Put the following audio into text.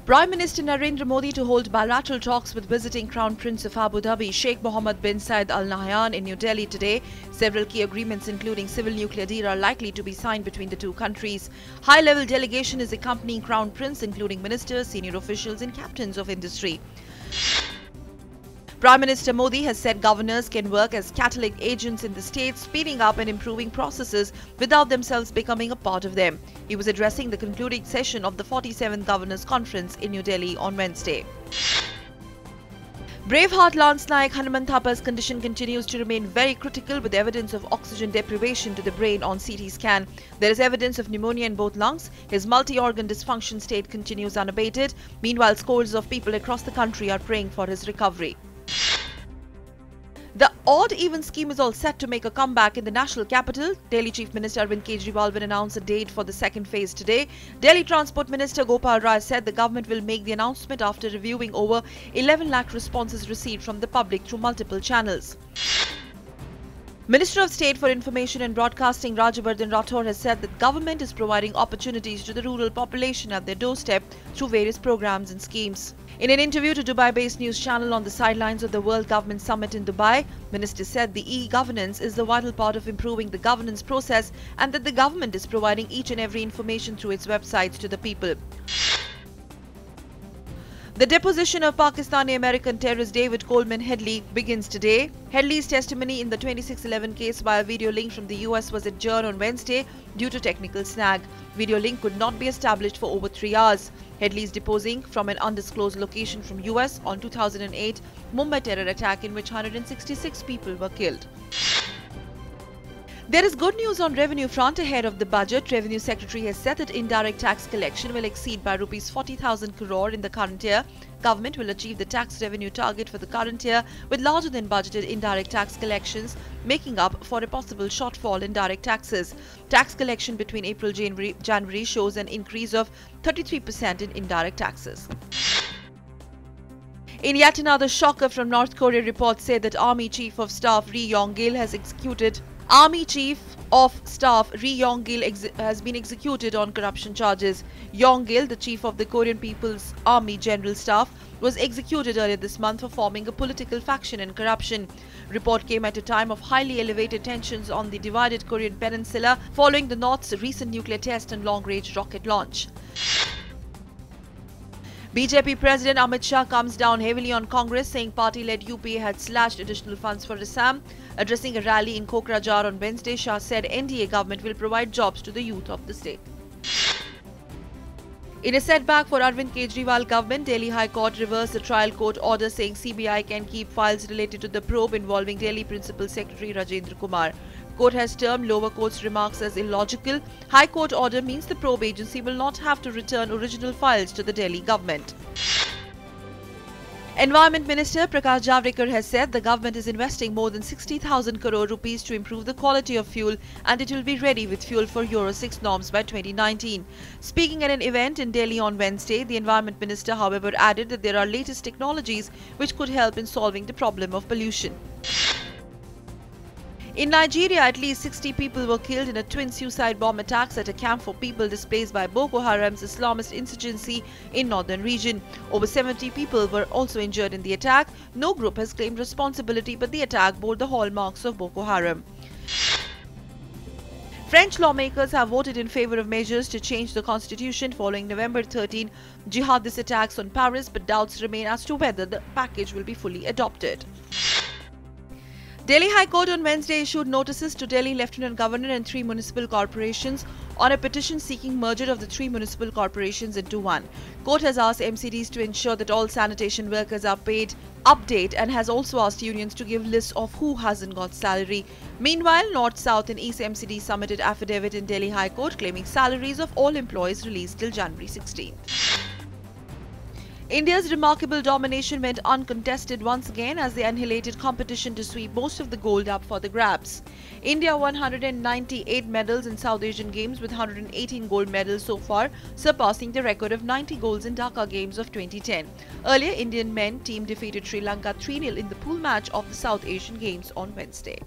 Prime Minister Narendra Modi to hold bilateral talks with visiting Crown Prince of Abu Dhabi, Sheikh Mohammed bin Zayed Al Nahyan in New Delhi today. Several key agreements including civil nuclear deal are likely to be signed between the two countries. High-level delegation is accompanying Crown Prince including ministers, senior officials and captains of industry. Prime Minister Modi has said governors can work as catalytic agents in the state, speeding up and improving processes without themselves becoming a part of them. He was addressing the concluding session of the 47th Governors Conference in New Delhi on Wednesday. Braveheart Lance Naik Hanumanthappas' condition continues to remain very critical with evidence of oxygen deprivation to the brain on CT scan. There is evidence of pneumonia in both lungs. His multi-organ dysfunction state continues unabated. Meanwhile, scores of people across the country are praying for his recovery. The odd-even scheme is all set to make a comeback in the national capital. Delhi Chief Minister Arvind Kejriwal will announce a date for the second phase today. Delhi Transport Minister Gopal Rai said the government will make the announcement after reviewing over 11 lakh responses received from the public through multiple channels. Minister of State for Information and Broadcasting Rajyavardhan Rathore has said that government is providing opportunities to the rural population at their doorstep through various programs and schemes. In an interview to Dubai-based news channel on the sidelines of the World Government Summit in Dubai, Minister said the e-governance is the vital part of improving the governance process and that the government is providing each and every information through its websites to the people. The deposition of Pakistani-American terrorist David Coleman Headley begins today. Headley's testimony in the 2611 case via video link from the US was adjourned on Wednesday due to technical snag. Video link could not be established for over 3 hours. Headley is deposing from an undisclosed location from US on 2008 Mumbai terror attack in which 166 people were killed. There is good news on revenue front ahead of the budget. Revenue Secretary has said that indirect tax collection will exceed by Rs 40,000 crore in the current year. Government will achieve the tax revenue target for the current year with larger than budgeted indirect tax collections, making up for a possible shortfall in direct taxes. Tax collection between April-January shows an increase of 33% in indirect taxes. In yet another shocker from North Korea, reports say that Army Chief of Staff Ri Yong-gil has been executed on corruption charges. Yong-gil, the chief of the Korean People's Army General Staff, was executed earlier this month for forming a political faction and corruption. Report came at a time of highly elevated tensions on the divided Korean peninsula following the North's recent nuclear test and long-range rocket launch. BJP President Amit Shah comes down heavily on Congress, saying party-led UPA had slashed additional funds for Assam. Addressing a rally in Kokrajhar on Wednesday, Shah said NDA government will provide jobs to the youth of the state. In a setback for Arvind Kejriwal government, Delhi High Court reversed the trial court order saying CBI can keep files related to the probe involving Delhi Principal Secretary Rajendra Kumar. Court has termed lower court's remarks as illogical. High Court order means the probe agency will not have to return original files to the Delhi government. Environment Minister Prakash Javadekar has said the government is investing more than 60,000 crore rupees to improve the quality of fuel and it will be ready with fuel for Euro 6 norms by 2019. Speaking at an event in Delhi on Wednesday, the Environment Minister, however, added that there are latest technologies which could help in solving the problem of pollution. In Nigeria, at least 60 people were killed in a twin suicide bomb attacks at a camp for people displaced by Boko Haram's Islamist insurgency in northern region. Over 70 people were also injured in the attack. No group has claimed responsibility, but the attack bore the hallmarks of Boko Haram. French lawmakers have voted in favor of measures to change the constitution following November 13 jihadist attacks on Paris, but doubts remain as to whether the package will be fully adopted. Delhi High Court on Wednesday issued notices to Delhi Lieutenant Governor and 3 municipal corporations on a petition seeking merger of the 3 municipal corporations into one. Court has asked MCDs to ensure that all sanitation workers are paid update and has also asked unions to give lists of who hasn't got salary. Meanwhile, North, South and East MCD submitted affidavit in Delhi High Court claiming salaries of all employees released till January 16th. India's remarkable domination went uncontested once again as they annihilated competition to sweep most of the gold up for the grabs. India won 198 medals in South Asian Games with 118 gold medals so far, surpassing the record of 90 golds in Dhaka Games of 2010. Earlier, Indian men team defeated Sri Lanka 3-0 in the pool match of the South Asian Games on Wednesday.